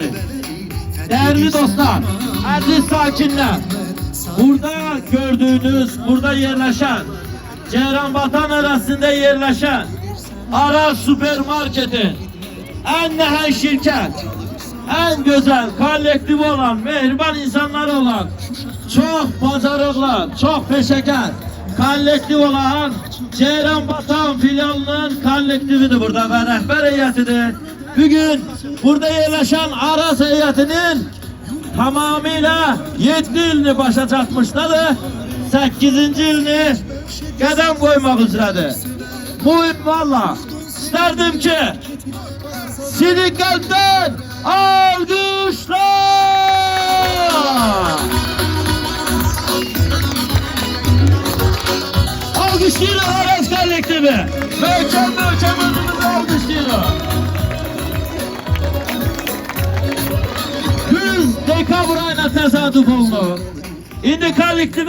ederim. Değerli dostlar, aziz sakinler, burada gördüğünüz, burada yerleşen, Ceyranbatan arasında yerleşen Aras Süpermarket'in en nihai şirket, en güzel, kolektif olan, mehriban insanlar olan, çok bacarıklı, çok peşeker, kolektif olan Ceyranbatan filialının kolektifidir burada ve rehber heyetidir. Bugün burada yerleşen Aras heyetinin tamamıyla 7 ilini başa çatmışlardır. 8. ilini qədəm koymak üzeredir. Bu valla isterdim ki sizi kalpten alkışlar. Alkışlıyoruz Aras kolektifi. Möhkəm özümüzü alkışlıyoruz. 100 dekabr ayına tesadüf oldu. İndi kolektifi